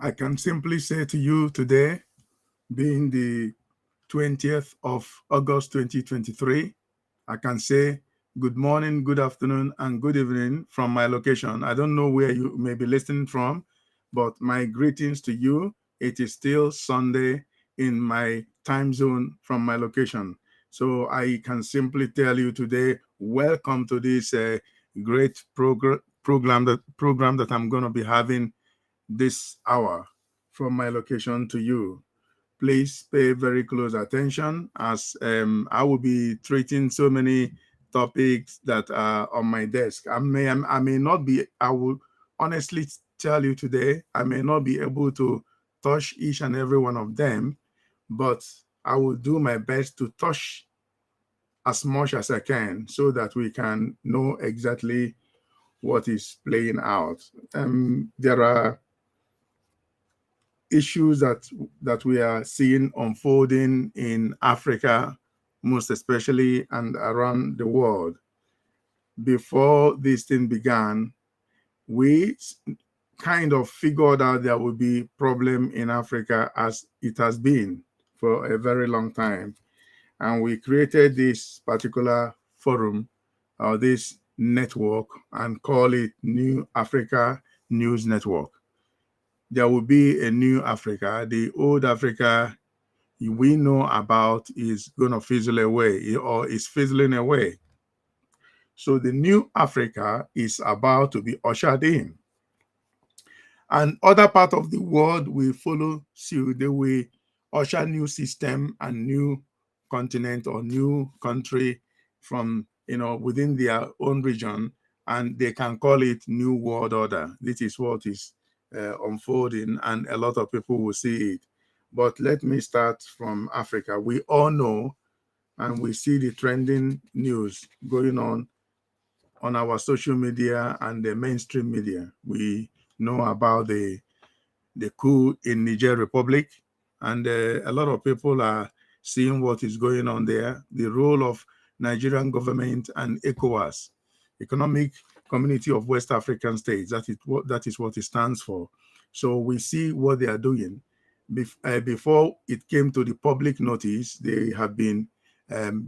I can simply say to you today, being the 20th of August 2023, I can say good morning, good afternoon, and good evening from my location. I don't know where you may be listening from, but my greetings to you. It is still Sunday in my time zone from my location. So I can simply tell you today, welcome to this great program that I'm going to be having this hour from my location to you. Please pay very close attention as I will be treating so many topics that are on my desk. I may not be, I will honestly tell you today, I may not be able to touch each and every one of them, but I will do my best to touch as much as I can so that we can know exactly what is playing out. There are issues that we are seeing unfolding in Africa, most especially, and around the world. Before this thing began, we kind of figured out there would be problem in Africa as it has been for a very long time. And we created this particular forum or this network and call it New Africa News Network. There will be a new Africa. The old Africa we know about is going to fizzle away or is fizzling away. So the new Africa is about to be ushered in. And other part of the world will follow suit. They will usher new system and new continent or new country from within their own region, and they can call it new world order. This is what is unfolding, and a lot of people will see it. But let me start from Africa. We all know and we see the trending news going on our social media and the mainstream media. We know about the coup in Niger Republic, and a lot of people are seeing what is going on there. The role of Nigerian government and ECOWAS, Economic Community of West African States. That is what it stands for. So we see what they are doing. Before it came to the public notice, they have been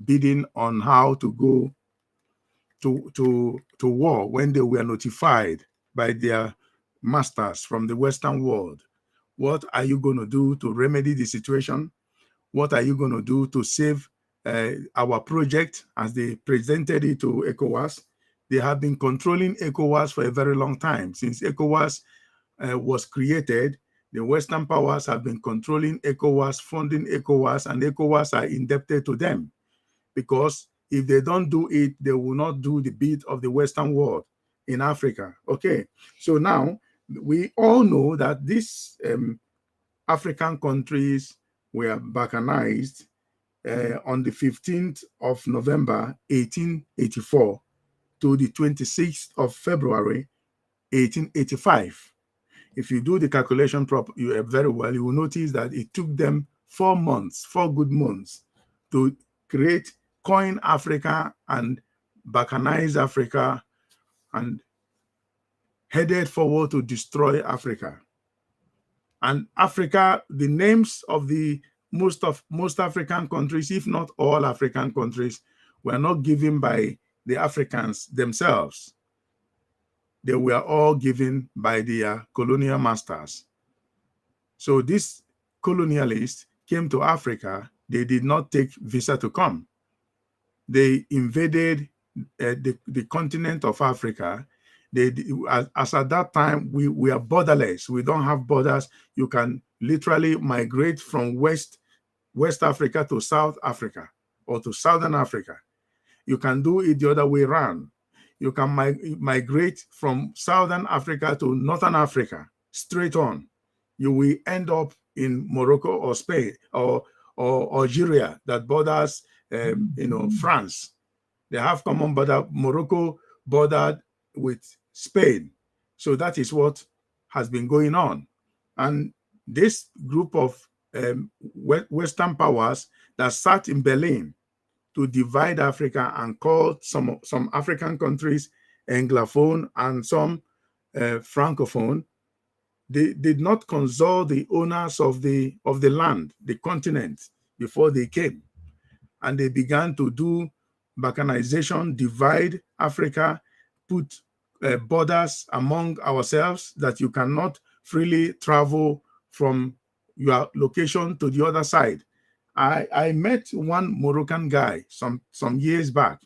bidding on how to go to war when they were notified by their masters from the Western world. What are you going to do to remedy the situation? What are you going to do to save our project as they presented it to ECOWAS? They have been controlling ECOWAS for a very long time. Since ECOWAS was created, the Western powers have been controlling ECOWAS, funding ECOWAS, and ECOWAS are indebted to them because if they don't do it, they will not do the bit of the Western world in Africa. Okay, so now we all know that these African countries were balkanized on the 15th of November, 1884 to the 26th of February, 1885. If you do the calculation very well, you will notice that it took them 4 months, 4 good months to create coin Africa and balkanize Africa and headed forward to destroy Africa. And Africa, the names of the most African countries, if not all African countries, were not given by the Africans themselves. They were all given by their colonial masters. So these colonialists came to Africa. They did not take visa to come. They invaded the continent of Africa. As at that time, we are borderless. We don't have borders. You can literally migrate from West Africa to South Africa or to Southern Africa. You can do it the other way around. You can migrate from Southern Africa to Northern Africa straight on. You will end up in Morocco or Spain or Algeria that borders France. They have common border. Morocco bordered with Spain. So that is what has been going on. And this group of Western powers that sat in Berlin to divide Africa and called some African countries Anglophone and some Francophone, They did not consult the owners of the land, the continent, before they came. And they began to do balkanization, divide Africa, put borders among ourselves that you cannot freely travel from your location to the other side. I met one Moroccan guy some years back.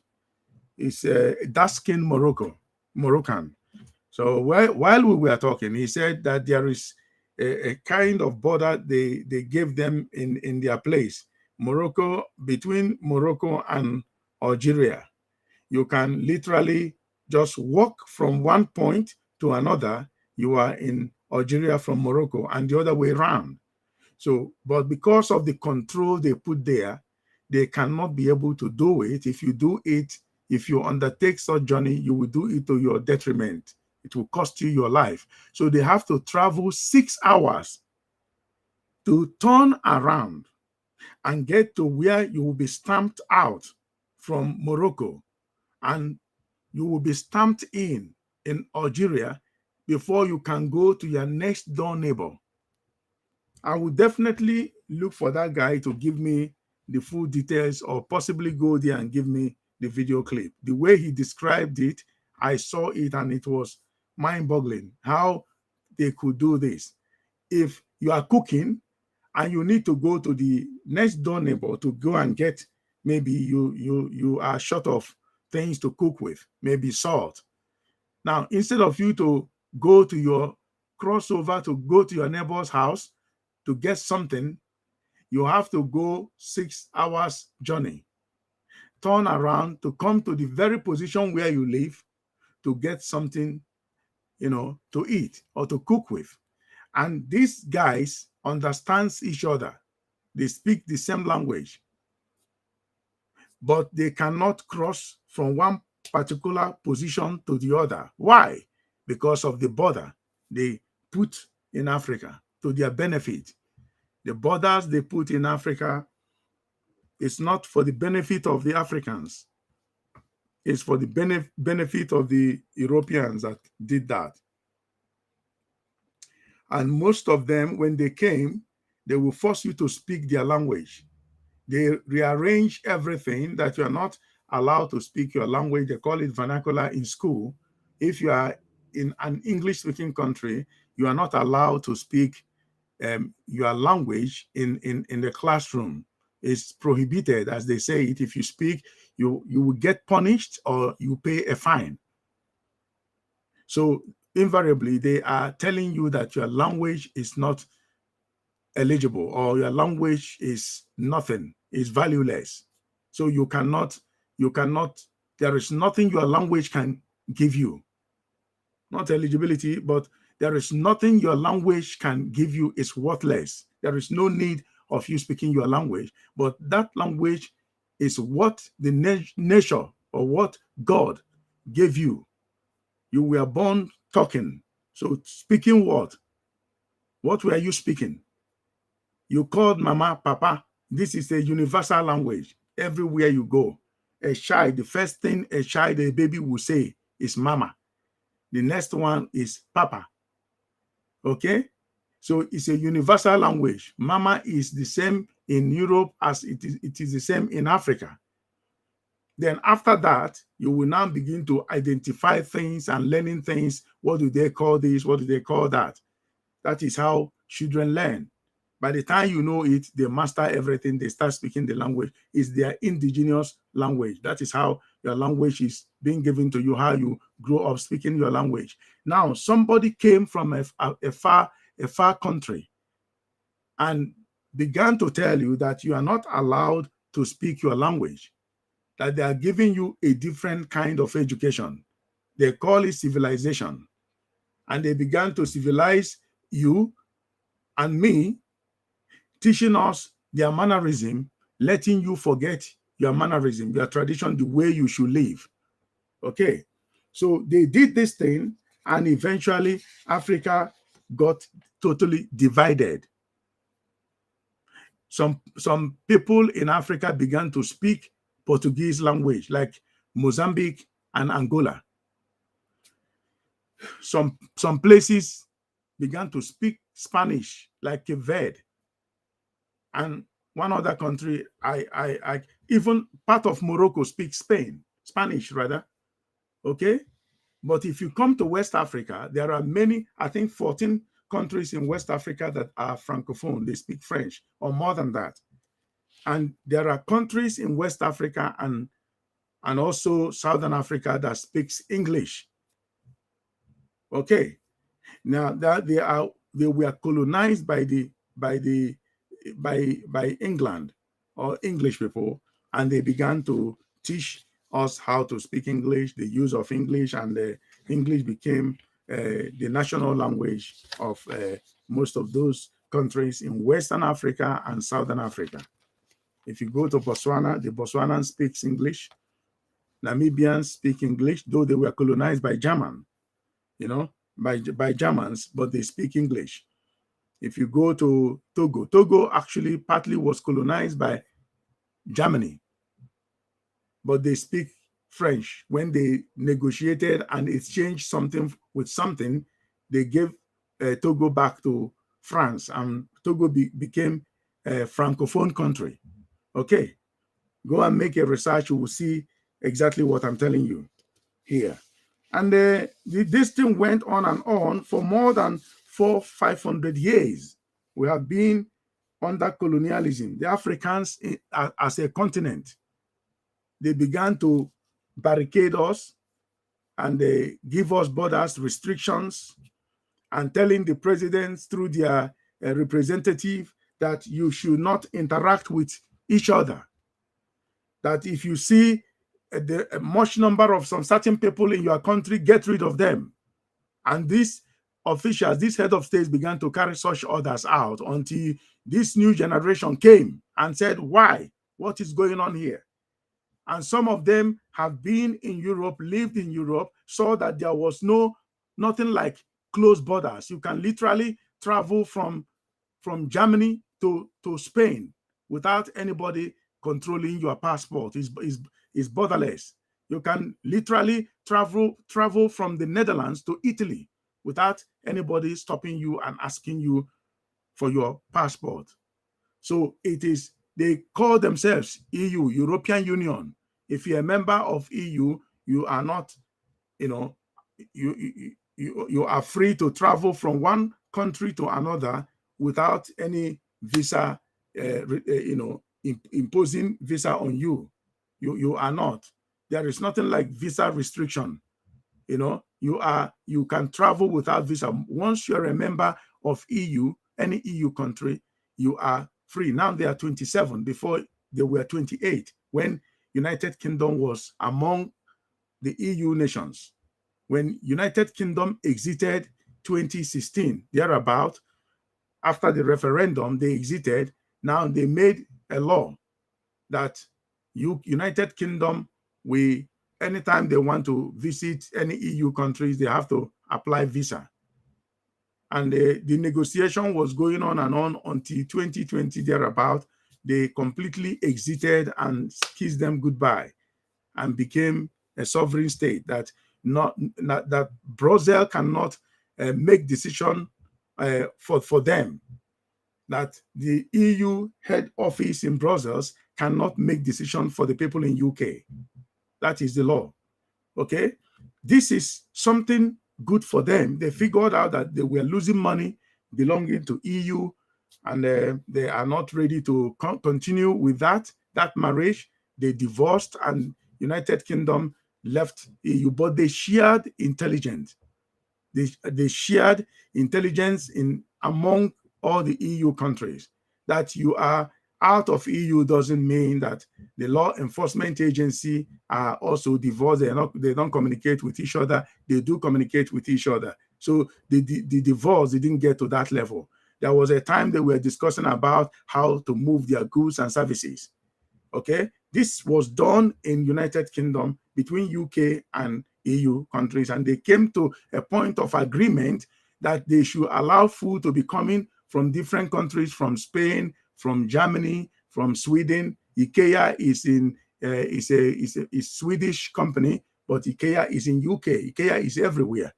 He's a dark-skinned Moroccan. So while we were talking, he said that there is a kind of border they gave them in their place. Morocco, between Morocco and Algeria. You can literally just walk from one point to another. You are in Algeria from Morocco and the other way around. So, but because of the control they put there, they cannot be able to do it. If you do it, if you undertake such journey, you will do it to your detriment. It will cost you your life. So they have to travel 6 hours to turn around and get to where you will be stamped out from Morocco, and you will be stamped in Algeria before you can go to your next door neighbor. I will definitely look for that guy to give me the full details, or possibly go there and give me the video clip. The way he described it, I saw it and it was mind-boggling how they could do this. If you are cooking and you need to go to the next door neighbor to go and get, maybe you are short of things to cook with, maybe salt. Now, instead of you to go to your crossover to go to your neighbor's house to get something, you have to go 6 hours journey, turn around to come to the very position where you live to get something, to eat or to cook with. And these guys understands each other. They speak the same language, but they cannot cross from one particular position to the other. Why? Because of the border they put in Africa to their benefit. The borders they put in Africa is not for the benefit of the Africans. It's for the benefit of the Europeans that did that. And most of them, when they came, they will force you to speak their language. They rearrange everything that you are not allowed to speak your language. They call it vernacular in school. If you are in an English-speaking country, you are not allowed to speak your language in the classroom. It's prohibited, as they say it. If you speak, you will get punished or you pay a fine. So invariably, they are telling you that your language is not eligible, or your language is nothing, is valueless. So you cannot, there is nothing your language can give you. Not eligibility, but there is nothing your language can give you. Is worthless. There is no need of you speaking your language, but that language is what the nature or what God gave you. You were born talking. So speaking what? What were you speaking? You called mama, papa. This is a universal language. Everywhere you go, a child, the first thing a baby will say is mama. The next one is papa. Okay? So it's a universal language. Mama is the same in Europe as it is the same in Africa. Then after that, you will now begin to identify things and learning things. What do they call this? What do they call that? That is how children learn. By the time you know it, they master everything. They start speaking the language. It's their indigenous language. That is how your language is being given to you, how you grow up speaking your language. Now, somebody came from a far country and began to tell you that you are not allowed to speak your language, that they are giving you a different kind of education. They call it civilization. And they began to civilize you and me, teaching us their mannerism, letting you forget your mannerism, your tradition, the way you should live. Okay. So they did this thing, and eventually Africa got totally divided. Some people in Africa began to speak Portuguese language, like Mozambique and Angola. Some places began to speak Spanish, like Cape Verde. And one other country, even part of Morocco speaks Spanish rather. Okay. But if you come to West Africa, there are many, I think 14 countries in West Africa that are Francophone. They speak French or more than that. And there are countries in West Africa and also Southern Africa that speaks English. Okay. Now that they were colonized by England or English people, and they began to teach us how to speak English, the use of English, and English became the national language of most of those countries in Western Africa and Southern Africa. If you go to Botswana, the Botswanans speak English. Namibians speak English, though they were colonized by German, by Germans, but they speak English. If you go to Togo, Togo actually partly was colonized by Germany, but they speak French. When they negotiated and exchanged something with something, they gave Togo back to France, and Togo became a Francophone country. Okay, go and make a research, you will see exactly what I'm telling you here. And this thing went on and on for more than 400-500 years. We have been under colonialism. The Africans, as a continent, they began to barricade us, and they give us borders restrictions, and telling the presidents through their representative that you should not interact with each other. That if you see a much number of some certain people in your country, get rid of them. And these officials, these head of states began to carry such orders out until this new generation came and said, why? What is going on here? And some of them have been in Europe, lived in Europe, saw that there was nothing like closed borders. You can literally travel from Germany to Spain without anybody controlling your passport. Is borderless. You can literally travel from the Netherlands to Italy without anybody stopping you and asking you for your passport. So they call themselves EU, European Union. If you're a member of EU, you are not, you are free to travel from one country to another without any visa, imposing visa on you. You are not. There is nothing like visa restriction. You can travel without visa. Once you're a member of EU, any EU country, you are free. Now they are 27. Before they were 28 when United Kingdom was among the EU nations. When United Kingdom exited 2016, thereabout, after the referendum, they exited. Now they made a law that United Kingdom, anytime they want to visit any EU countries, they have to apply visa. And the negotiation was going on and on until 2020, thereabout. They completely exited and kissed them goodbye and became a sovereign state that that Brussels cannot make decision for them. That the EU head office in Brussels cannot make decision for the people in UK. That is the law. Okay, this is something good for them. They figured out that they were losing money belonging to EU, and they are not ready to continue with that marriage. They divorced, and United Kingdom left EU, but they shared intelligence. They shared intelligence among all the EU countries. That you are out of EU doesn't mean that the law enforcement agency are also divorced. They don't communicate with each other. They do communicate with each other. So the divorce didn't get to that level. There was a time they were discussing about how to move their goods and services. Okay, this was done in United Kingdom between UK and EU countries, and they came to a point of agreement that they should allow food to be coming from different countries, from Spain, from Germany, from Sweden. IKEA is a Swedish company, but IKEA is in UK. IKEA is everywhere.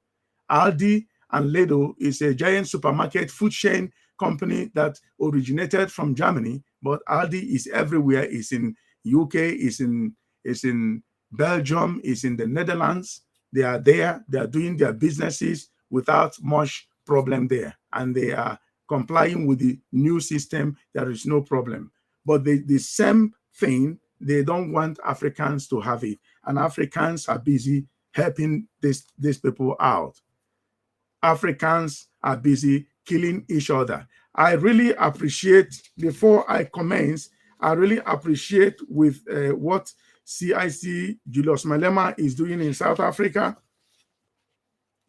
Aldi And Lidl is a giant supermarket food chain company that originated from Germany, but Aldi is everywhere. It's in UK, it's in Belgium, it's in the Netherlands. They are there, they are doing their businesses without much problem there. And they are complying with the new system. There is no problem. But the same thing, they don't want Africans to have it. And Africans are busy helping these people out. Africans are busy killing each other. I really appreciate, before I commence, I really appreciate with what CIC Julius Malema is doing in South Africa,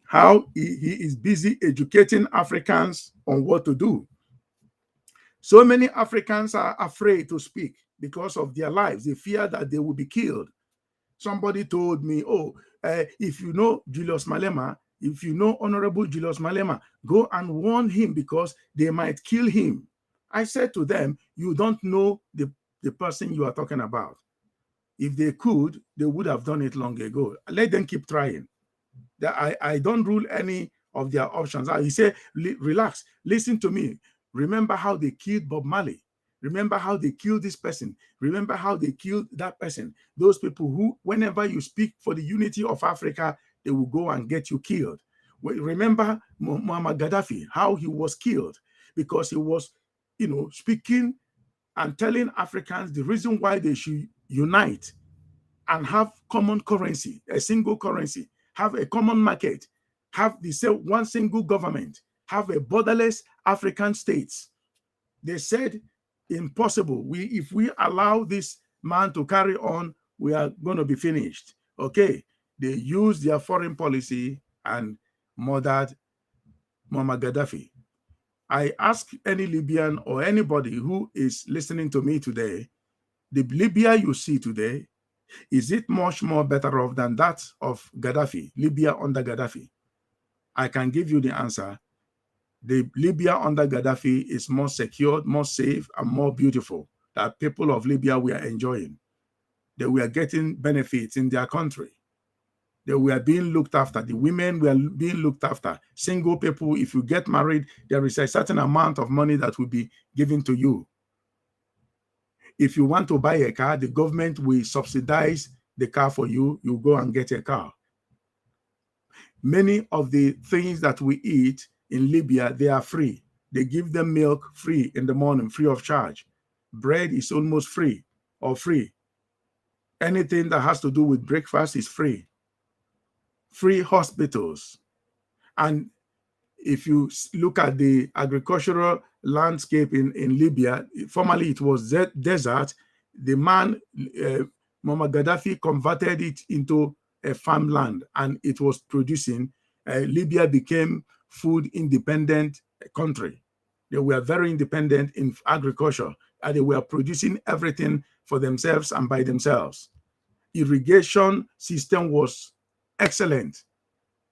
how he is busy educating Africans on what to do. So many Africans are afraid to speak because of their lives. They fear that they will be killed. Somebody told me, if you know Julius Malema, if you know Honorable Julius Malema, go and warn him because they might kill him. I said to them, you don't know the person you are talking about. If they could, they would have done it long ago. Let them keep trying. I don't rule any of their options. He said, relax, listen to me. Remember how they killed Bob Marley. Remember how they killed this person. Remember how they killed that person. Those people who, whenever you speak for the unity of Africa, they will go and get you killed. Remember Muammar Gaddafi, how he was killed because he was, speaking and telling Africans the reason why they should unite and have common currency, a single currency, have a common market, have the same one single government, have a borderless African states. They said, impossible. If we allow this man to carry on, we are going to be finished. Okay. They used their foreign policy and murdered Muammar Gaddafi. I ask any Libyan or anybody who is listening to me today, the Libya you see today, is it much more better off than that of Gaddafi, Libya under Gaddafi? I can give you the answer. The Libya under Gaddafi is more secure, more safe, and more beautiful that people of Libya were enjoying. They were getting benefits in their country. They were being looked after. The women were being looked after. Single people, if you get married, there is a certain amount of money that will be given to you. If you want to buy a car, the government will subsidize the car for you. You go and get a car. Many of the things that we eat in Libya, they are free. They give them milk free in the morning, free of charge. Bread is almost free or free. Anything that has to do with breakfast is free. Free hospitals. And if you look at the agricultural landscape in Libya, formerly it was desert. The man, Muammar Gaddafi, converted it into a farmland and it was producing. Libya became food independent country. They were very independent in agriculture and they were producing everything for themselves and by themselves. Irrigation system was excellent.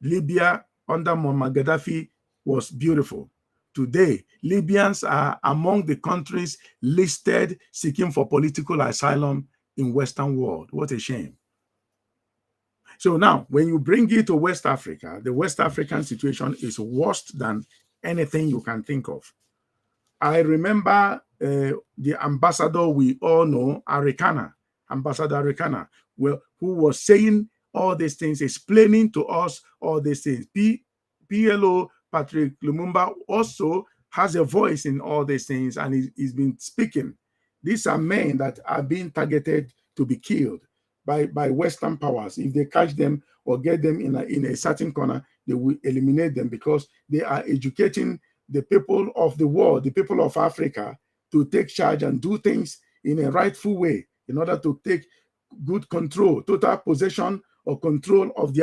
Libya under Muammar Gaddafi was beautiful. Today, Libyans are among the countries listed seeking for political asylum in Western world. What a shame. So now, when you bring it to West Africa, the West African situation is worse than anything you can think of. I remember the ambassador we all know, Ambassador Arikana, who was saying all these things, explaining to us all these things. PLO Patrick Lumumba also has a voice in all these things, and he's been speaking. These are men that are being targeted to be killed by Western powers. If they catch them or get them in a certain corner, they will eliminate them because they are educating the people of the world, the people of Africa, to take charge and do things in a rightful way in order to take good control, total possession or control of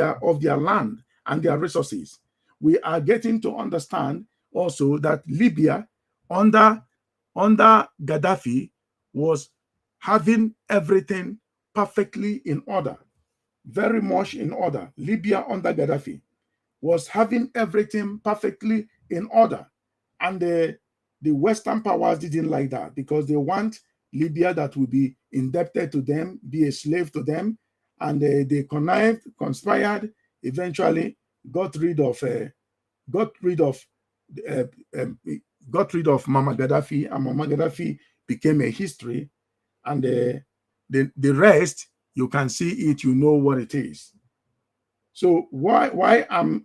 their land and their resources. We are getting to understand also that Libya under Gaddafi was having everything perfectly in order, very much in order. Libya under Gaddafi was having everything perfectly in order. And the Western powers didn't like that because they want Libya that will be indebted to them, be a slave to them. And they connived, conspired, eventually got rid of got rid of uh, um, got rid of Mama Gaddafi, and Mama Gaddafi became a history, and the rest, you can see it, you know what it is. So why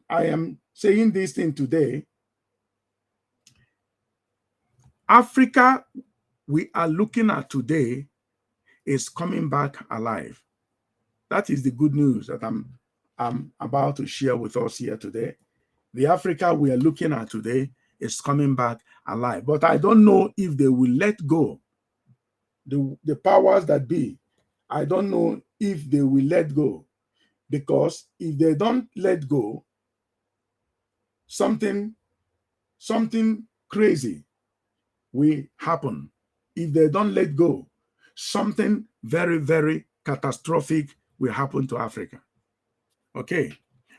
I am saying this thing today? Africa we are looking at today is coming back alive. That is the good news that I'm about to share with us here today. The Africa we are looking at today is coming back alive. But I don't know if they will let go. The powers that be, I don't know if they will let go. Because if they don't let go, something crazy will happen. If they don't let go, something very, very catastrophic will happen to Africa. Okay,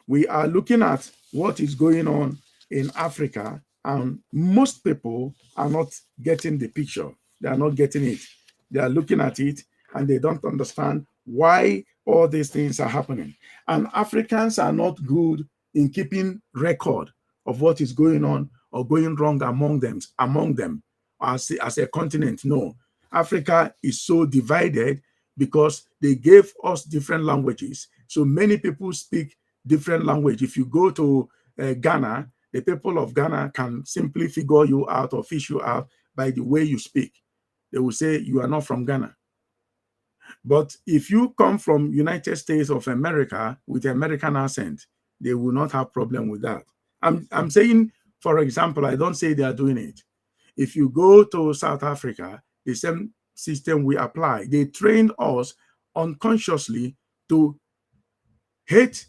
we are looking at what is going on in Africa, and most people are not getting the picture. They are not getting it. They are looking at it and they don't understand why all these things are happening. And Africans are not good in keeping record of what is going on or going wrong among them as a continent. No, Africa is so divided because they gave us different languages. So many people speak different language. If you go to Ghana, the people of Ghana can simply figure you out or fish you out by the way you speak. They will say you are not from Ghana. But if you come from United States of America with American accent, they will not have problem with that. I'm saying, for example, I don't say they are doing it. If you go to South Africa, the same system we apply. They trained us unconsciously to hate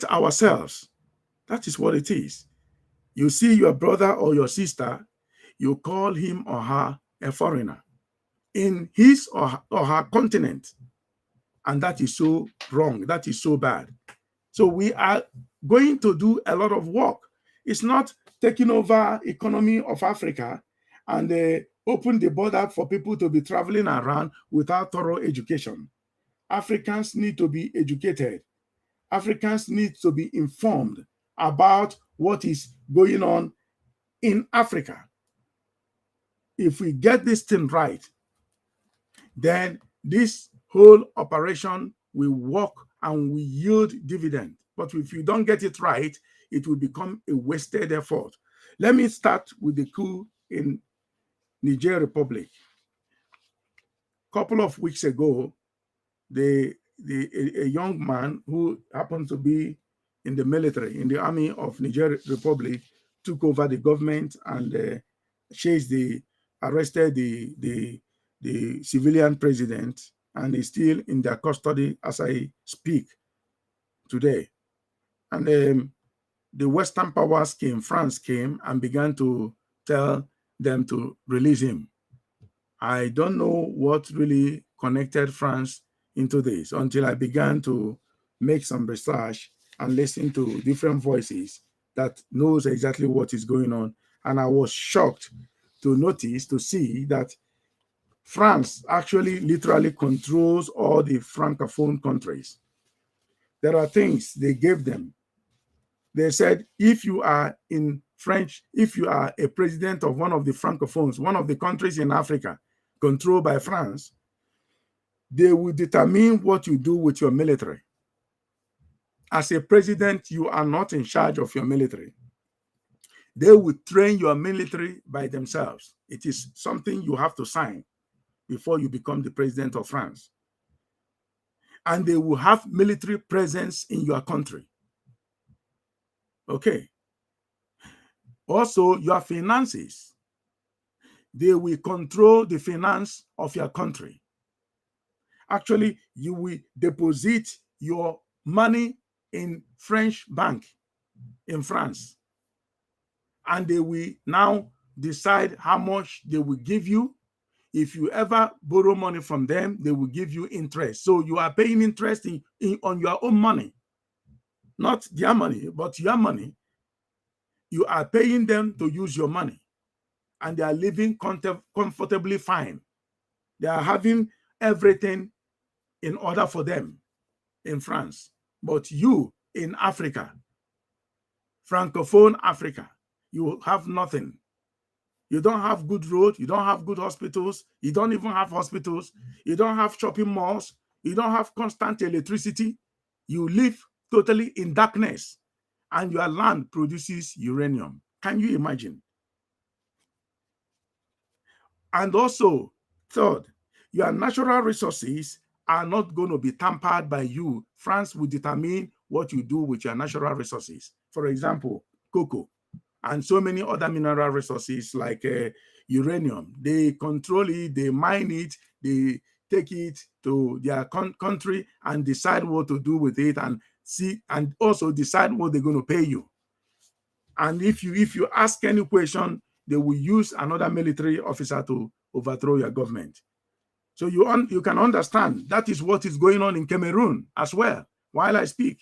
ourselves. That is what it is. You see your brother or your sister, you call him or her a foreigner in his or her continent. And that is so wrong. That is so bad. So we are going to do a lot of work. It's not taking over economy of Africa and open the border for people to be traveling around without thorough education. Africans need to be educated. Africans need to be informed about what is going on in Africa. If we get this thing right, then this whole operation will work and will yield dividend. But if you don't get it right, it will become a wasted effort. Let me start with the coup in Niger Republic. A couple of weeks ago, a young man who happened to be in the military, in the army of Niger Republic, took over the government and arrested the civilian president, and is still in their custody as I speak today. And the Western powers came, France came and began to tell them to release him. I don't know what really connected France into this until I began to make some research and listen to different voices that knows exactly what is going on. And I was shocked to see that France actually literally controls all the Francophone countries. There are things they gave them. They said, if you are if you are a president of one of the Francophones, one of the countries in Africa controlled by France, they will determine what you do with your military. As a president, you are not in charge of your military. They will train your military by themselves. It is something you have to sign before you become the president of France. And they will have military presence in your country. Okay. Also, your finances. They will control the finance of your country. Actually, you will deposit your money in French bank in France. And they will now decide how much they will give you. If you ever borrow money from them, they will give you interest. So you are paying interest on your own money, not their money, but your money. You are paying them to use your money, and they are living comfortably fine. They are having everything in order for them in France. But you in Africa, Francophone Africa, you have nothing. You don't have good roads. You don't have good hospitals. You don't even have hospitals. You don't have shopping malls. You don't have constant electricity. You live totally in darkness, and your land produces uranium. Can you imagine? And also, third, your natural resources are not going to be tampered by you. France will determine what you do with your natural resources. For example, cocoa and so many other mineral resources like uranium. They control it, they mine it, they take it to their country and decide what to do with it, and also decide what they're going to pay you. And if you ask any question, they will use another military officer to overthrow your government. So you can understand that is what is going on in Cameroon as well. While I speak,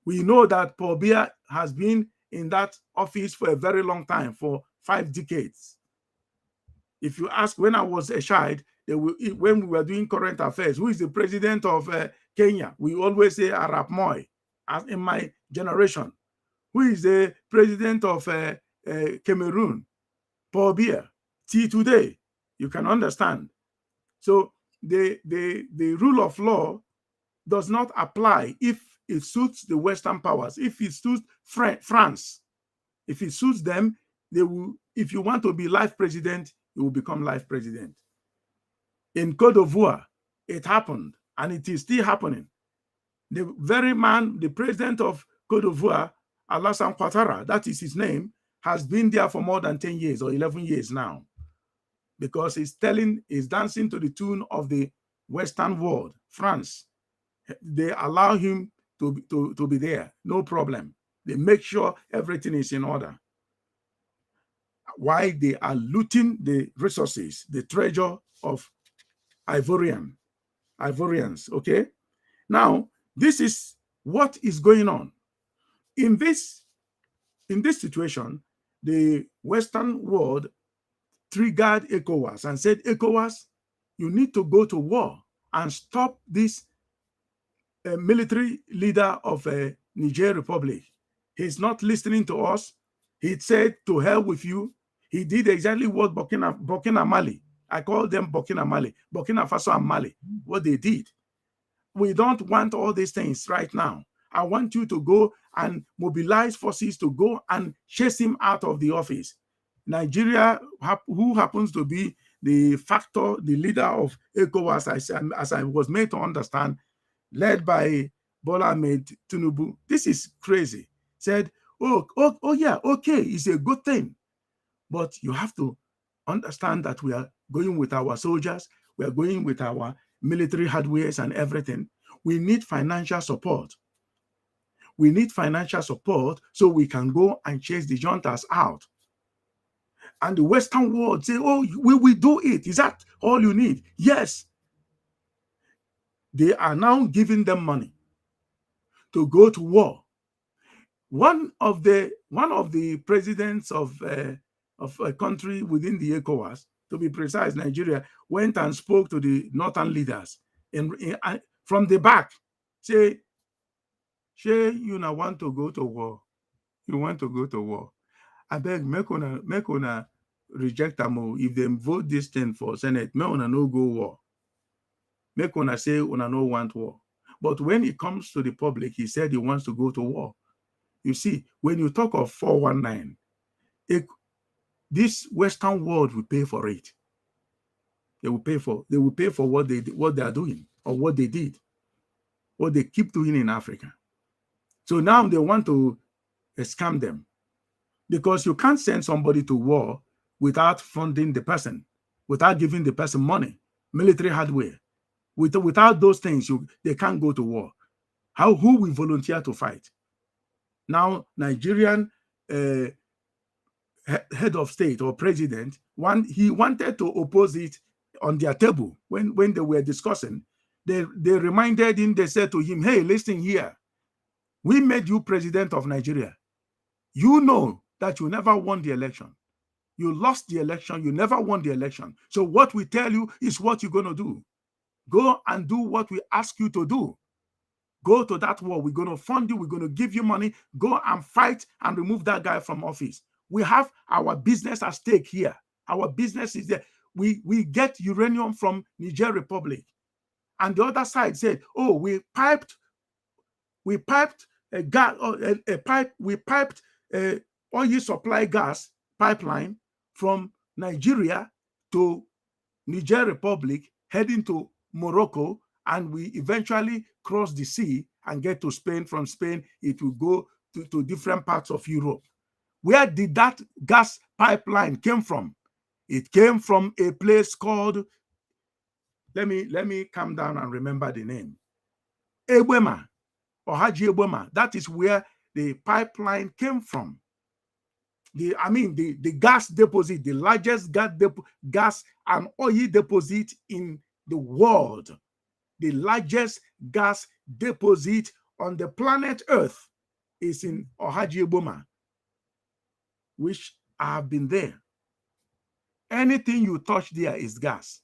we know that Paul Biya has been in that office for a very long time, for 5 decades. If you ask, when I was a child, when we were doing current affairs, who is the president of Kenya? We always say Arap Moi. As in my generation, who is the president of Cameroon? Paul Biya. Till today, you can understand. So the rule of law does not apply if it suits the Western powers. If it suits France, if it suits them, they will. If you want to be life president, you will become life president. In Côte d'Ivoire, it happened, and it is still happening. The very man, the president of Côte d'Ivoire, Alassane Ouattara, that is his name, has been there for more than 10 years or 11 years now, because he's dancing to the tune of the Western world, France. They allow him to be there, no problem. They make sure everything is in order. Why they are looting the resources, the treasure of Ivorians, okay? Now, this is what is going on. In this situation, the Western world triggered ECOWAS and said, ECOWAS, you need to go to war and stop this military leader of Niger Republic. He's not listening to us. He said, to hell with you. He did exactly what Burkina Mali, I call them Burkina Mali, Burkina Faso and Mali, what they did. We don't want all these things right now. I want you to go and mobilize forces to go and chase him out of the office. Nigeria, who happens to be the leader of ECOWAS, as I was made to understand, led by Bola Ahmed Tinubu, this is crazy, said, oh yeah, okay, it's a good thing. But you have to understand that we are going with our soldiers, we are going with our military hardwares and everything. We need financial support. We need financial support so we can go and chase the juntas out. And the Western world say, oh, we will do it. Is that all you need? Yes. They are now giving them money to go to war. One of the presidents of a country within the ECOWAS, to be precise, Nigeria, went and spoke to the northern leaders from the back, say, you now want to go to war. You want to go to war. I beg, make una reject them. If they vote this thing for Senate, make una no go war. Make una say una no want war. But when it comes to the public, he said he wants to go to war. You see, when you talk of 419, this Western world will pay for it. They will pay for what they are doing, or what they did, what they keep doing in Africa. So now they want to scam them, because you can't send somebody to war without funding the person, without giving the person money, military hardware. Without those things, they can't go to war. Who will volunteer to fight? Now, Nigerian head of state or president, he wanted to oppose it on their table when they were discussing. They reminded him, they said to him, hey, listen here. We made you president of Nigeria. You know that you never won the election. You lost the election. You never won the election. So what we tell you is what you're going to do. Go and do what we ask you to do. Go to that war. We're going to fund you. We're going to give you money. Go and fight and remove that guy from office. We have our business at stake here. Our business is there. We get uranium from Niger Republic. And the other side said, oh, we piped a gas, we piped a oil supply gas pipeline from Nigeria to Niger Republic, heading to Morocco, and we eventually cross the sea and get to Spain. From Spain, it will go to different parts of Europe. Where did that gas pipeline came from? It came from a place called, let me calm down and remember the name. Egbema, or Haji Egbema. That is where the pipeline came from. The gas deposit, the largest gas and oil deposit in the world, the largest gas deposit on the planet Earth is in Ohaji Egbema, which I have been there. Anything you touch there is gas.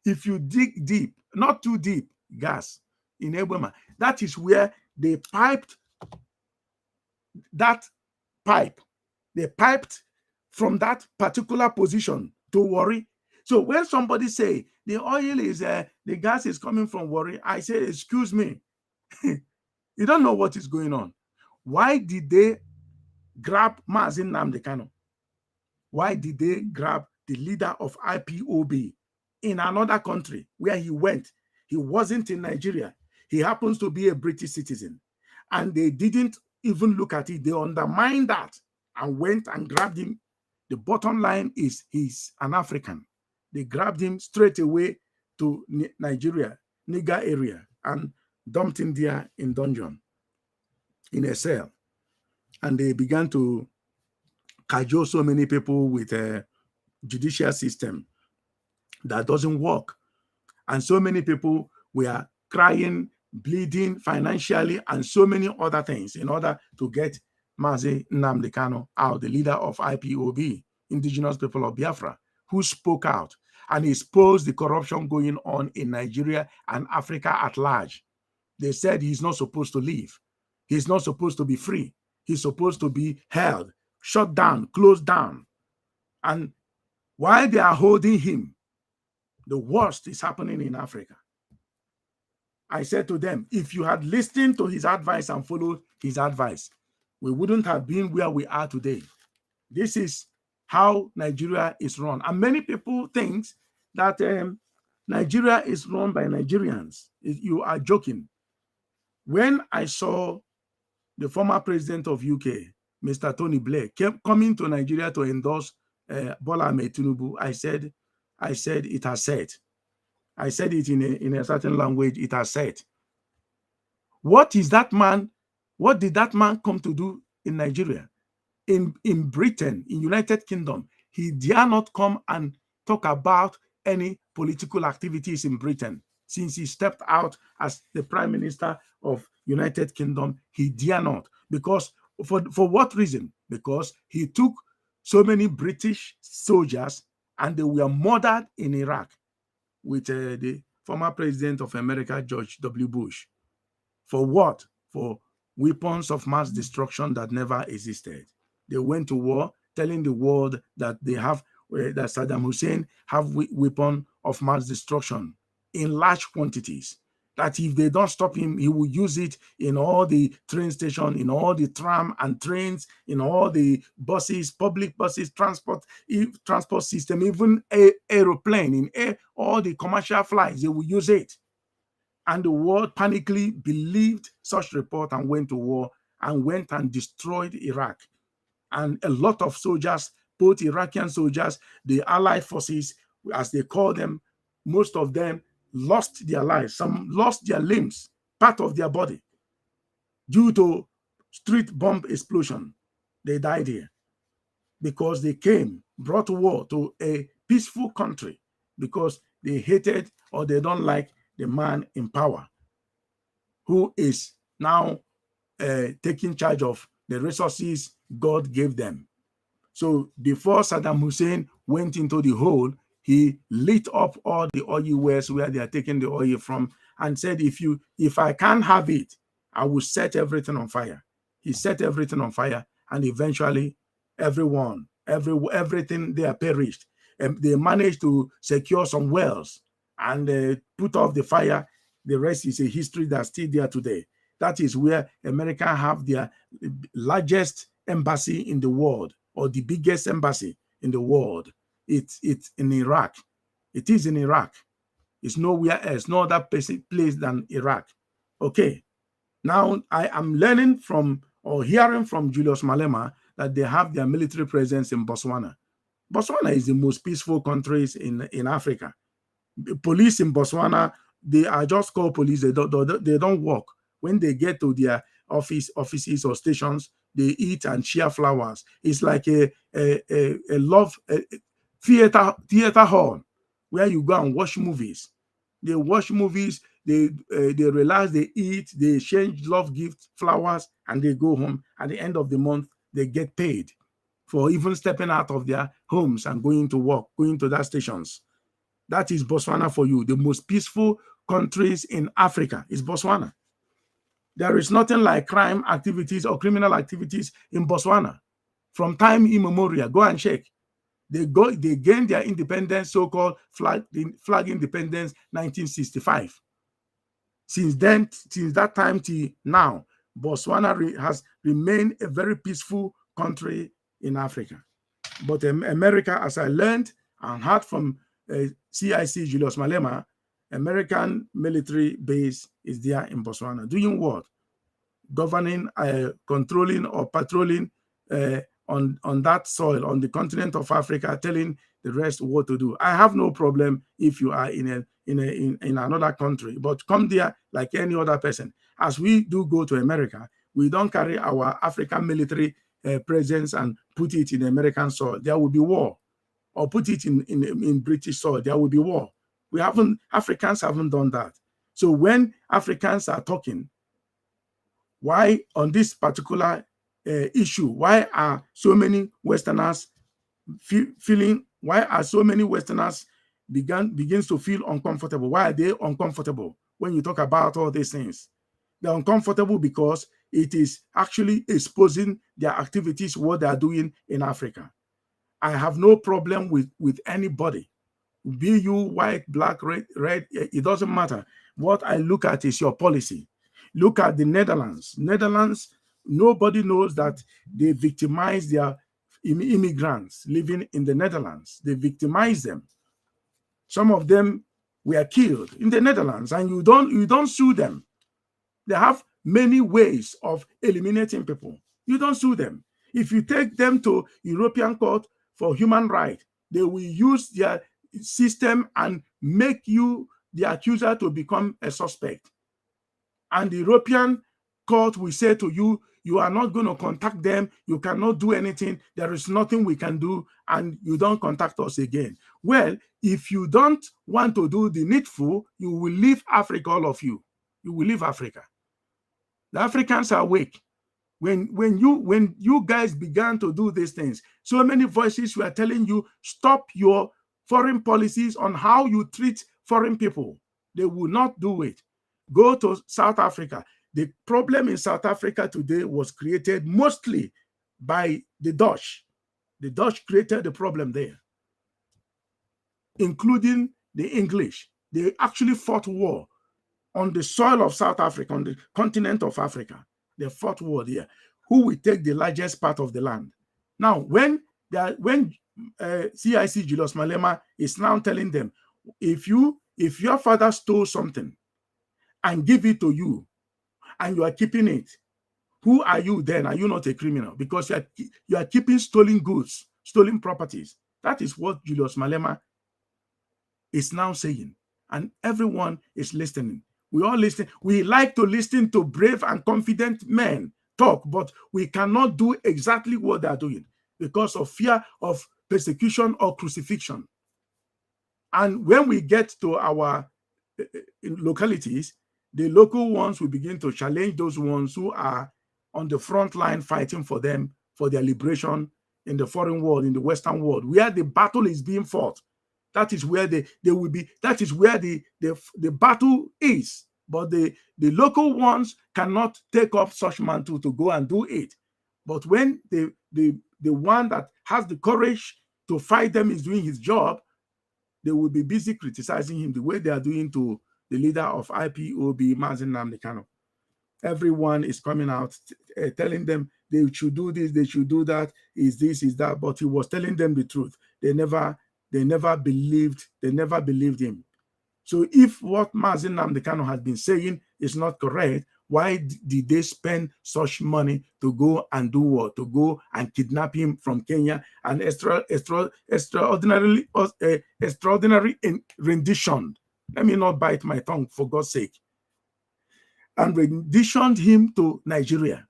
If you dig deep, not too deep, gas in Egbema. That is where they piped that pipe. They piped from that particular position to Warri. So when somebody say the oil is the gas is coming from Warri, I say, excuse me, you don't know what is going on. Why did they grab Mazi Nnamdi Kanu? Why did they grab the leader of IPOB in another country where he went? He wasn't in Nigeria. He happens to be a British citizen. And they didn't even look at it. They undermined that and went and grabbed him. The bottom line is he's an African. They grabbed him straight away to Nigeria, Niger area, and dumped him there in dungeon, in a cell. And they began to cajole so many people with a judicial system that doesn't work. And so many people were crying, bleeding financially, and so many other things in order to get Mazi Nnamdi Kanu out, the leader of IPOB, Indigenous People of Biafra, who spoke out and exposed the corruption going on in Nigeria and Africa at large. They said he's not supposed to leave. He's not supposed to be free. He's supposed to be held, shut down, closed down. And while they are holding him, the worst is happening in Africa. I said to them, if you had listened to his advice and followed his advice, we wouldn't have been where we are today. This is how Nigeria is run. And many people think that Nigeria is run by Nigerians. You are joking. When I saw the former president of UK, Mr. Tony Blair, coming to Nigeria to endorse Bola Ahmed Tinubu, I said, it has set. I said it in a certain language, it has set. What is that man? What did that man come to do in Nigeria? In Britain, in United Kingdom, he dare not come and talk about any political activities in Britain. Since he stepped out as the Prime Minister of United Kingdom, he dare not. Because for what reason? Because he took so many British soldiers and they were murdered in Iraq with the former president of America, George W. Bush. For what? For weapons of mass destruction that never existed. They went to war telling the world that they have, that Saddam Hussein have weapon of mass destruction in large quantities. That if they don't stop him, he will use it in all the train stations, in all the tram and trains, in all the buses, public buses, transport system, even aeroplane, in all the commercial flights, they will use it. And the world panically believed such report and went to war and went and destroyed Iraq. And a lot of soldiers, both Iraqi soldiers, the Allied forces, as they call them, most of them lost their lives. Some lost their limbs, part of their body, due to street bomb explosion. They died here because they brought war to a peaceful country because they hated or they don't like the man in power who is now taking charge of the resources God gave them. So before Saddam Hussein went into the hole, he lit up all the oil wells where they are taking the oil from and said, if I can't have it, I will set everything on fire. He set everything on fire, and eventually everything there perished. And they managed to secure some wells and put off the fire. The rest is a history that's still there today. That is where America have their largest embassy in the world, or the biggest embassy in the world. It's in Iraq. It is in Iraq. It's nowhere else, no other place than Iraq. Okay. Now I am learning from or hearing from Julius Malema that they have their military presence in Botswana. Botswana is the most peaceful country in Africa. The police in Botswana, they are just called police. They don't work. When they get to their offices or stations, they eat and share flowers. It's like a theater hall where you go and watch movies. They watch movies, they relax, they eat, they exchange love gifts, flowers, and they go home. At the end of the month, they get paid for even stepping out of their homes and going to work, going to their stations. That is Botswana for you. The most peaceful countries in Africa is Botswana. There is nothing like crime activities or criminal activities in Botswana. From time immemorial, go and check. They gained their independence, so-called flag independence, 1965. Since that time till now, Botswana has remained a very peaceful country in Africa. But America, as I learned and heard from CIC Julius Malema, American military base is there in Botswana. Doing what? Governing, controlling or patrolling on that soil, on the continent of Africa, telling the rest what to do. I have no problem if you are in another country, but come there like any other person. As we do go to America, we don't carry our African military presence and put it in American soil. There will be war. Or put it in British soil. There will be war. Africans haven't done that. So when Africans are talking, why on this particular issue, why are so many Westerners why are so many Westerners begins to feel uncomfortable? Why are they uncomfortable when you talk about all these things? They're uncomfortable because it is actually exposing their activities, what they are doing in Africa. I have no problem with anybody. Be you white, black, red, it doesn't matter. What I look at is your policy. Look at the Netherlands. Netherlands, nobody knows that they victimize their immigrants living in the Netherlands. They victimize them. Some of them were killed in the Netherlands, and you don't sue them. They have many ways of eliminating people. You don't sue them. If you take them to European Court for Human Rights, they will use their system and make you the accuser to become a suspect. And the European Court will say to you, you are not going to contact them. You cannot do anything. There is nothing we can do, and you don't contact us again. Well, if you don't want to do the needful, you will leave Africa, all of you. You will leave Africa. The Africans are weak. When you guys began to do these things, so many voices were telling you, stop your foreign policies on how you treat foreign people. They will not do it. Go to South Africa. The problem in South Africa today was created mostly by the Dutch. The Dutch created the problem there, including the English. They actually fought war on the soil of South Africa, on the continent of Africa. They fought war there. Who will take the largest part of the land? Now, when CIC Julius Malema is now telling them, if your father stole something and give it to you, and you are keeping it, who are you then? Are you not a criminal? Because you are keeping stolen goods, stolen properties. That is what Julius Malema is now saying. And everyone is listening. We all listen. We like to listen to brave and confident men talk, but we cannot do exactly what they are doing because of fear of persecution or crucifixion. And when we get to our localities, the local ones will begin to challenge those ones who are on the front line fighting for them, for their liberation in the foreign world, in the Western world, where the battle is being fought. That is where they will be. That is where the battle is. But the local ones cannot take up such mantle to go and do it. But when the one that has the courage to fight them is doing his job, they will be busy criticizing him the way they are doing to the leader of IPOB, Mazi Nnamdi Kanu. Everyone is coming out telling them they should do this, they should do that, is this, is that. But he was telling them the truth. They never believed him. So if what Mazi Nnamdi Kanu has been saying is not correct, why did they spend such money to go and do what? To go and kidnap him from Kenya and extraordinary rendition. Let me not bite my tongue, for God's sake. And renditioned him to Nigeria.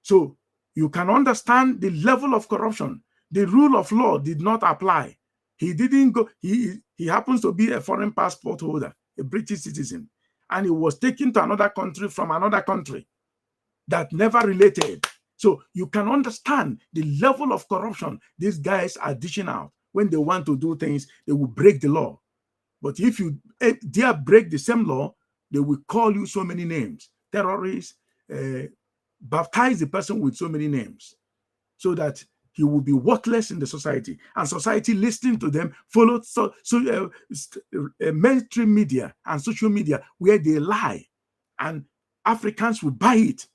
So you can understand the level of corruption. The rule of law did not apply. He didn't go, he happens to be a foreign passport holder, a British citizen, and he was taken to another country from another country that never related. So you can understand the level of corruption these guys are dishing out. When they want to do things, they will break the law. But if you dare break the same law, they will call you so many names. Terrorists, baptize the person with so many names so that he will be worthless in the society. And society listening to them, follow mainstream media and social media where they lie. And Africans will buy it.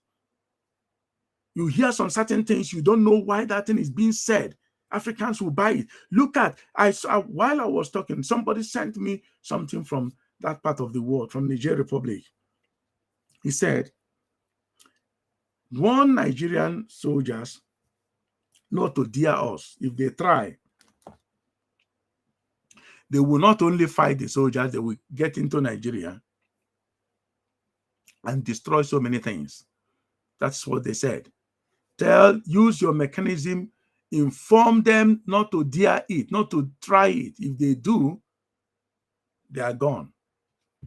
You hear some certain things, you don't know why that thing is being said. Africans will buy it. Look at, while I was talking, somebody sent me something from that part of the world, from Niger Republic. He said, one Nigerian soldiers not to dare us. If they try, they will not only fight the soldiers, they will get into Nigeria and destroy so many things. That's what they said. Use your mechanism, inform them not to dare it, not to try it. If they do, they are gone.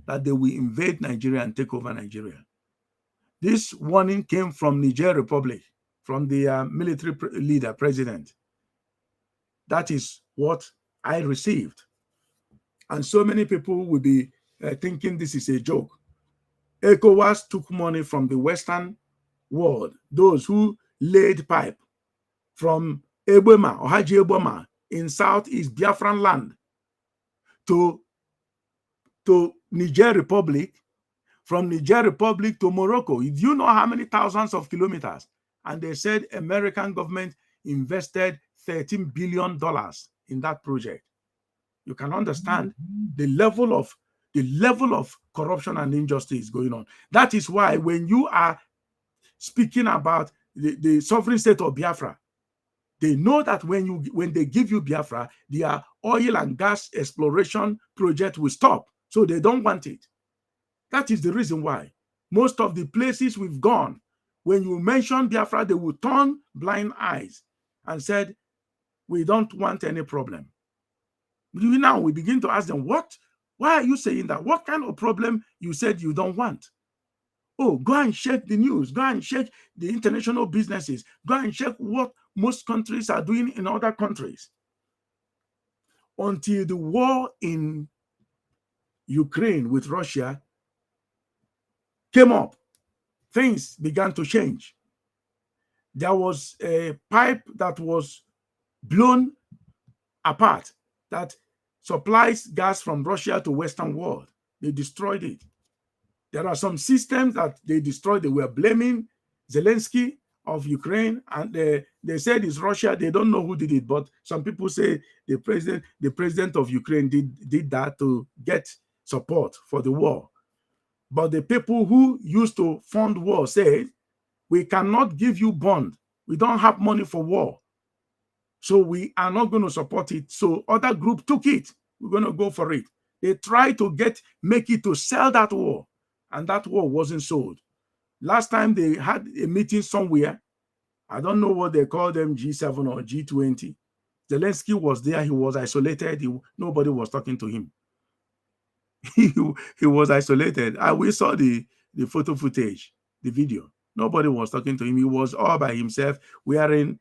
That they will invade Nigeria and take over Nigeria. This warning came from Niger Republic, from the military leader, president. That is what I received. And so many people will be thinking this is a joke. ECOWAS took money from the Western world, those who laid pipe from Eboma, or Haji Eboma, in Southeast Biafran land to Niger Republic, from Niger Republic to Morocco. Do you know how many thousands of kilometers? And they said American government invested $13 billion in that project. You can understand the level of corruption and injustice going on. That is why when you are speaking about the sovereign state of Biafra, they know that when they give you Biafra, their oil and gas exploration project will stop. So they don't want it. That is the reason why most of the places we've gone, when you mention Biafra, they will turn blind eyes and said, we don't want any problem. Now we begin to ask them, why are you saying that? What kind of problem you said you don't want? Oh, go and check the news. Go and check the international businesses. Go and check what most countries are doing in other countries. Until the war in Ukraine with Russia came up, things began to change. There was a pipe that was blown apart that supplies gas from Russia to Western world. They destroyed it. There are some systems that they destroyed. They were blaming Zelensky of Ukraine, and they said it's Russia. They don't know who did it, but some people say the president of Ukraine did that to get support for the war. But the people who used to fund war said, we cannot give you bond. We don't have money for war. So we are not going to support it. So other group took it. We're going to go for it. They tried to make it to sell that war, and that war wasn't sold. Last time they had a meeting somewhere, I don't know what they call them, G7 or G20. Zelensky was there. He was isolated. Nobody was talking to him. He was isolated. We saw the photo footage, the video. Nobody was talking to him. He was all by himself, wearing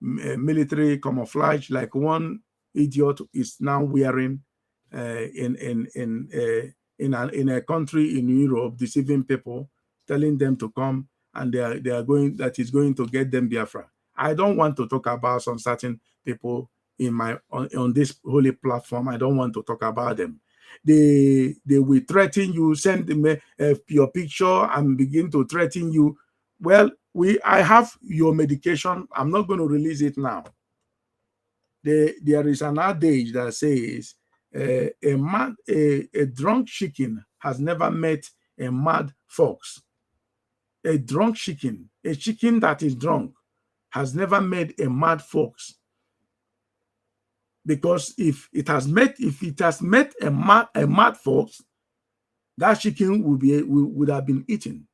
military camouflage, like one idiot is now wearing in a country in Europe, deceiving people, telling them to come, and they are going, that is going to get them Biafra. I don't want to talk about some certain people in my on this holy platform. I don't want to talk about them. They will threaten you, send them your picture and begin to threaten you. Well, I have your medication. I'm not going to release it now. There is an adage that says a drunk chicken has never met a mad fox. A drunk chicken, a chicken that is drunk, has never met a mad fox. Because if it has met a mad fox, that chicken would have been eaten.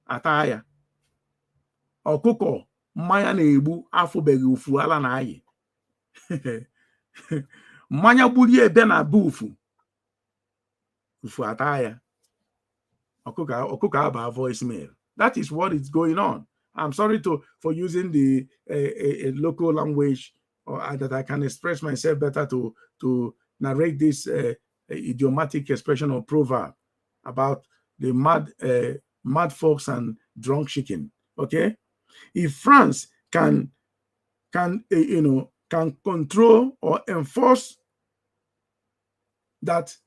Ataya. Ọkụkọ mmanya na-egbu afụbeghị ufu ala na ayị. Mmanya gburu ebe na be ufu ataya. Ọkụkọ aba voicemail. That is what is going on. I'm sorry for using the a local language, or that I can express myself better to narrate this idiomatic expression or proverb about the mad fox and drunk chicken. Okay, if France can control or enforce that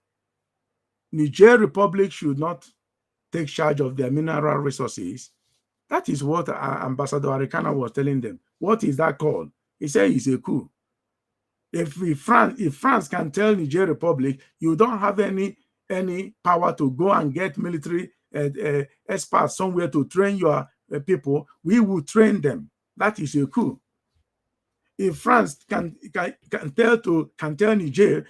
Niger Republic should not take charge of their mineral resources, that is what Ambassador Arikana was telling them. What is that called? He said it's a coup. If France can tell Niger Republic, you don't have any power to go and get military experts somewhere to train your people, we will train them. That is a coup. If France can tell Niger,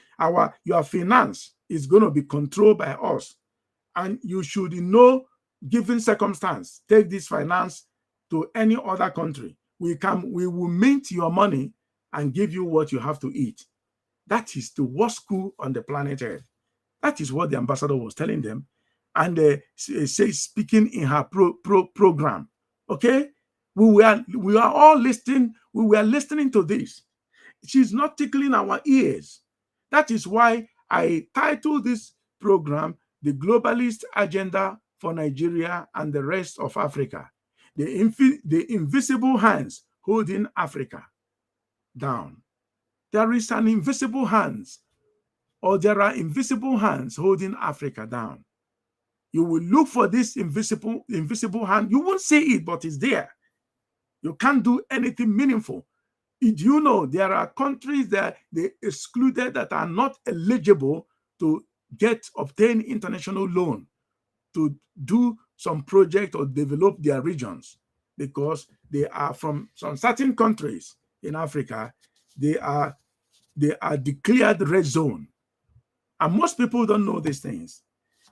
your finance is going to be controlled by us, and you should, in no given circumstance, take this finance to any other country. We will mint your money and give you what you have to eat. That is the worst coup on the planet Earth. That is what the ambassador was telling them, and speaking in her program. Okay, we are all listening. We were listening to this. She's not tickling our ears. That is why I titled this program "The Globalist Agenda for Nigeria and the Rest of Africa." The invisible hands holding Africa down. There is an invisible hands, or there are invisible hands holding Africa down. You will look for this invisible hand. You won't see it, but it's there. You can't do anything meaningful. Do you know there are countries that they excluded that are not eligible to obtain international loan to do some project or develop their regions, because they are from some certain countries in Africa. They are declared red zone, and most people don't know these things.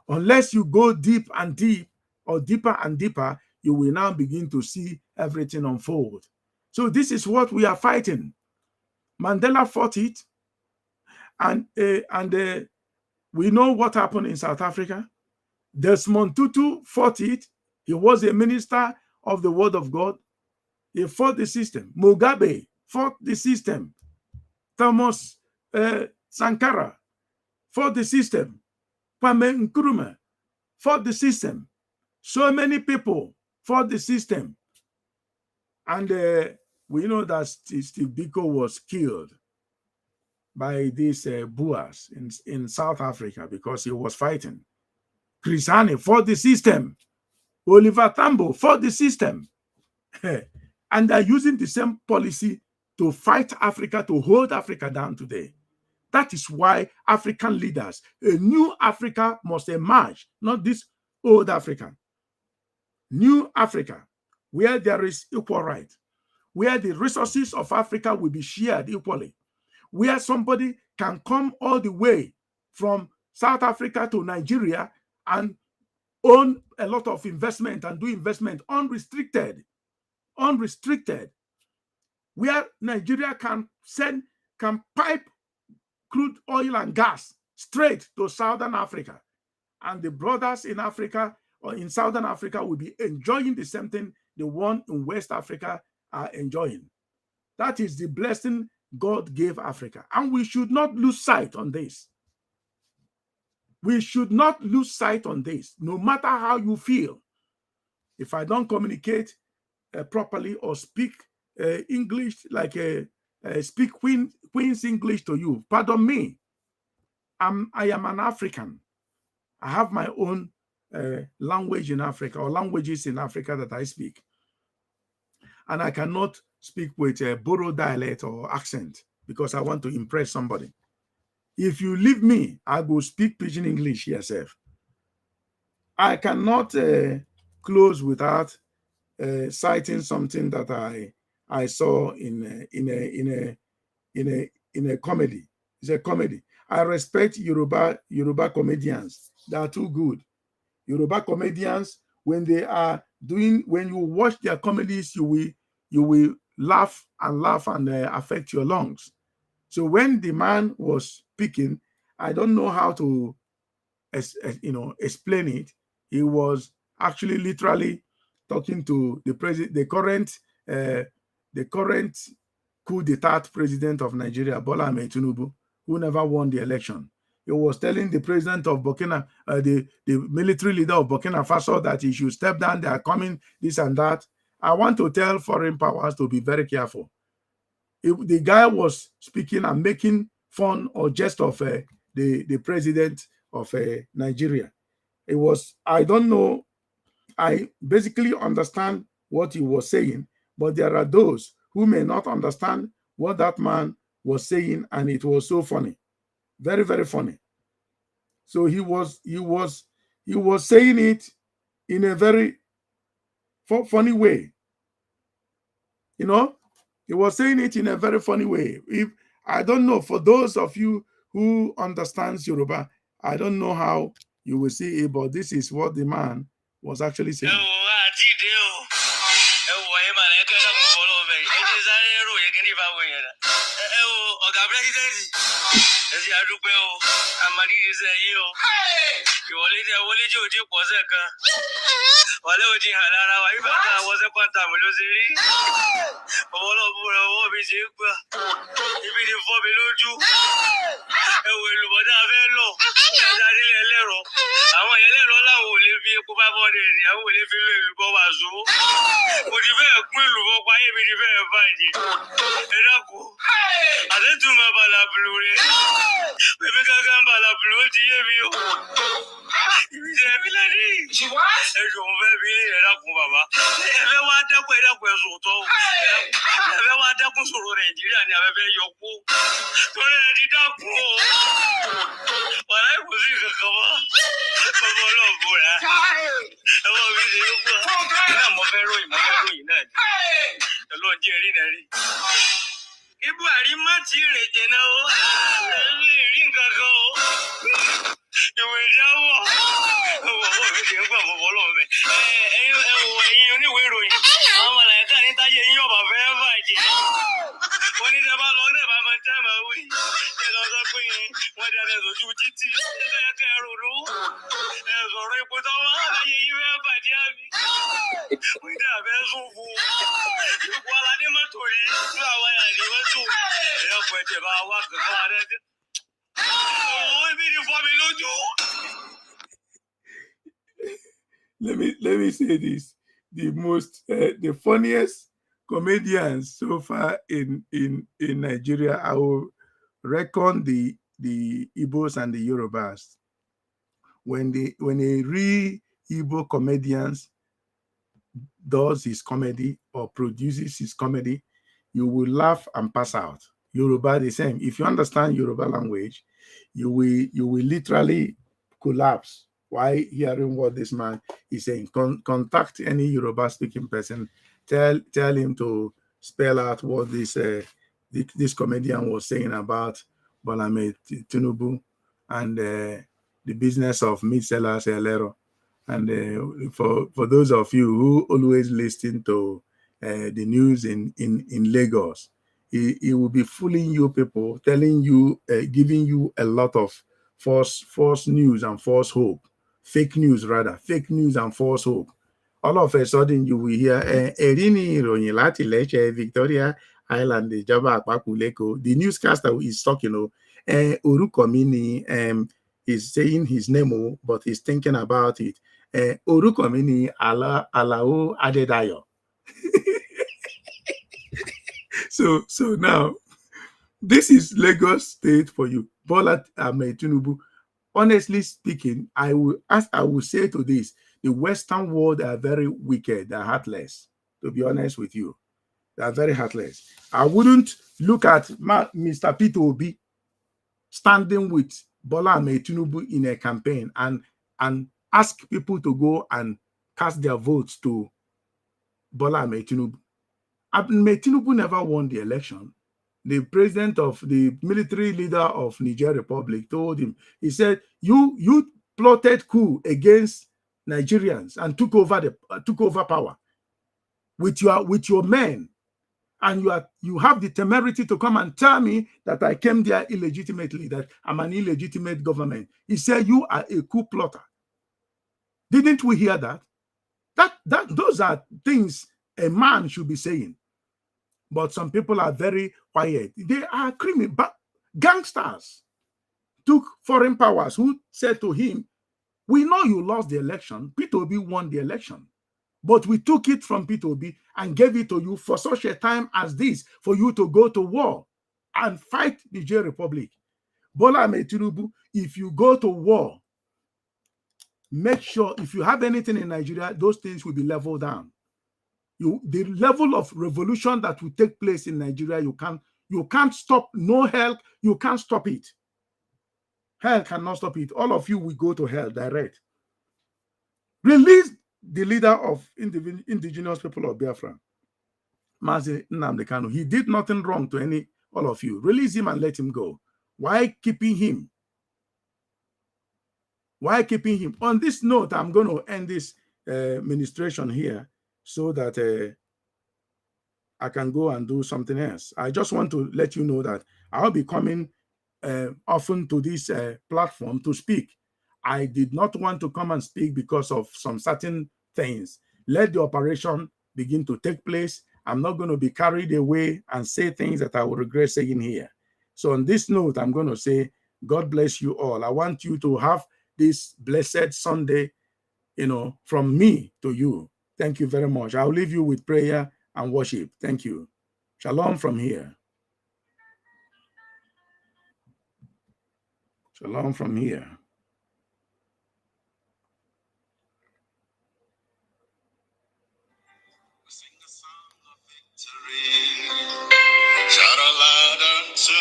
Unless you go deep and deep, or deeper and deeper, you will now begin to see everything unfold. So this is what we are fighting. Mandela fought it, and we know what happened in South Africa. Desmond Tutu fought it. He was a minister of the Word of God. He fought the system. Mugabe fought the system. Thomas Sankara fought the system. Kwame Nkrumah fought the system. So many people fought the system. And we know that Steve Biko was killed by these Boers in South Africa because he was fighting. Chris Hani fought the system. Oliver Tambo fought the system. And they're using the same policy to fight Africa, to hold Africa down today. That is why African leaders, a new Africa must emerge, not this old Africa. New Africa, where there is equal right, where the resources of Africa will be shared equally, where somebody can come all the way from South Africa to Nigeria and own a lot of investment and do investment unrestricted, where Nigeria can pipe crude oil and gas straight to Southern Africa, and the brothers in Africa or in Southern Africa will be enjoying the same thing the one in West Africa are enjoying. That is the blessing God gave Africa. And we should not lose sight on this. We should not lose sight on this, no matter how you feel. If I don't communicate properly or speak English like speak Queen's English to you, pardon me. I am an African. I have my own language in Africa, or languages in Africa that I speak. And I cannot speak with a Boro dialect or accent because I want to impress somebody. If you leave me, I will speak Pidgin English yourself. I cannot close without citing something that I saw in a comedy. It's a comedy. I respect Yoruba comedians. They are too good. Yoruba comedians, when you watch their comedies, you will laugh and affect your lungs. So when the man was speaking, I don't know how to explain it. He was actually literally talking to the current coup d'etat president of Nigeria, Bola Ahmed Tinubu, who never won the election. He was telling the president of Burkina, the military leader of Burkina Faso, that he should step down. They are coming, this and that. I want to tell foreign powers to be very careful. If the guy was speaking and making fun or jest of the president of Nigeria. It was, I don't know, I basically understand what he was saying, but there are those who may not understand what that man was saying, and it was so funny. Very, very funny. So he was saying it in a very funny way. You know, he was saying it in a very funny way. If I don't know, for those of you who understands Yoruba, I don't know how you will see it, but this is what the man was actually saying. Let me say this: the funniest comedians so far in Nigeria, I will reckon the Igbos and the Yorubas. When a real Igbo comedians does his comedy or produces his comedy, you will laugh and pass out. Yoruba the same. If you understand Yoruba language, you will literally collapse while hearing what this man is saying. Contact any Yoruba speaking person. Tell him to spell out what this comedian was saying about Bola Ahmed Tinubu and the business of meat sellers, Elero. And for those of you who always listen to the news in Lagos, he will be fooling you people, telling you, giving you a lot of false news and false hope, fake news and false hope. All of a sudden, you will hear Erini Ronyilati Leche Victoria Island, the Java Akwakuleko. The newscaster is talking, Urukomini is saying his name, but he's thinking about it. Urukomini Alao Adedayo. So now, this is Lagos State for you. Bola Ahmed Tinubu. Honestly speaking, I will say to this, the Western world are very wicked, they're heartless, to be honest with you. They are very heartless. I wouldn't look at Mr. Peter Obi standing with Bola Ahmed Tinubu in a campaign and ask people to go and cast their votes to Bola Ahmed Tinubu. Ahmed Tinubu never won the election. The president of the military leader of Niger Republic told him, he said, you plotted coup against Nigerians and took over power with your men, and you have the temerity to come and tell me that I came there illegitimately, that I'm an illegitimate government. He said, you are a coup plotter. Didn't we hear that? Those are things a man should be saying. But some people are very quiet. They are criminal, but gangsters took foreign powers who said to him, we know you lost the election. Peter Obi won the election. But we took it from Peter Obi and gave it to you for such a time as this, for you to go to war and fight the Niger Republic. Bola Ahmed Tinubu, if you go to war, make sure if you have anything in Nigeria, those things will be leveled down. The level of revolution that will take place in Nigeria, you can't stop. No hell, you can't stop it. Hell cannot stop it. All of you will go to hell direct. Release the leader of indigenous people of Biafra, Mazi Nnamdi Kanu. He did nothing wrong to all of you. Release him and let him go. Why keeping him? Why keeping him? On this note, I'm going to end this ministration here so that I can go and do something else. I just want to let you know that I'll be coming often to this platform to speak. I did not want to come and speak because of some certain things. Let the operation begin to take place. I'm not going to be carried away and say things that I will regret saying here. So on this note, I'm going to say, God bless you all. I want you to have this blessed Sunday, from me to you. Thank you very much. I'll leave you with prayer and worship. Thank you. Shalom from here. Shalom from here. Sing the song of victory. Shout aloud unto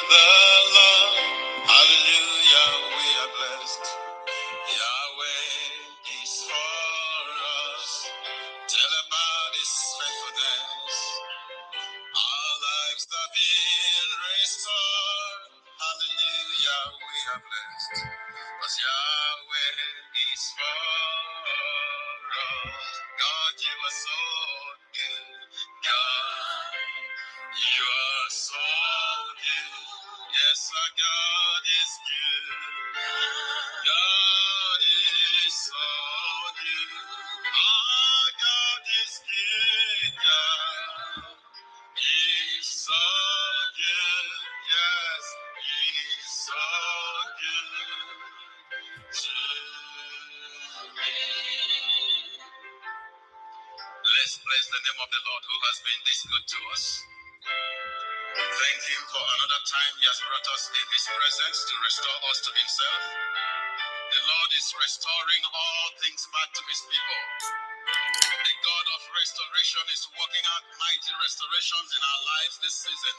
the Lord. Hallelujah, we are blessed. Yahweh is for us. Tell about his faithfulness. Our lives have been restored. Hallelujah, we are blessed. Because Yahweh is for us. God, you are so good. God, you are so good. Yes, our God is good. God is so good. Our God is good. God is so good. Yes, He's so good to me. Let's bless the name of the Lord who has been this good to us. Thank Him for another time He has brought us in His presence to restore us to Himself. The Lord is restoring all things back to His people. The God of restoration is working out mighty restorations in our lives this season.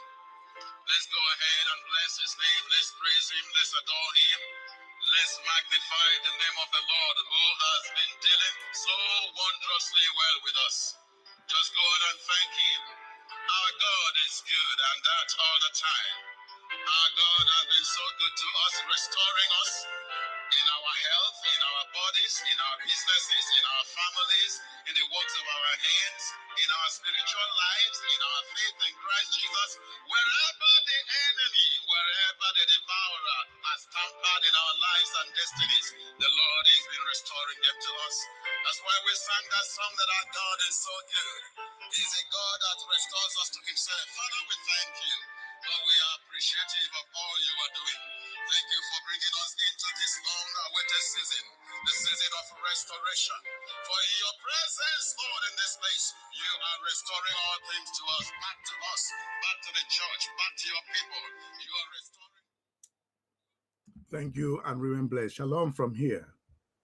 Let's go ahead and bless His name. Let's praise Him. Let's adore Him. Let's magnify the name of the Lord who has been dealing so wondrously well with us. Just go on and thank Him. Our God is good, and that's all the time. Our God has been so good to us, restoring us in our health, in our bodies, in our businesses, in our families, in the works of our hands, in our spiritual lives, in our faith in Christ Jesus. Wherever the enemy, wherever the devourer has tampered in our lives and destinies, the Lord has been restoring them to us. That's why we sang that song that our God is so good. He's a God that restores us to himself. Father, we thank you. Lord, we are appreciative of all you are doing. Thank you for bringing us into this long-awaited season, the season of restoration. For in your presence, Lord, in this place, you are restoring all things to us, back to the church, back to your people. You are restoring. Thank you and remain blessed. Shalom from here.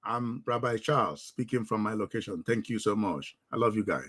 I'm Rabbi Charles speaking from my location. Thank you so much. I love you guys.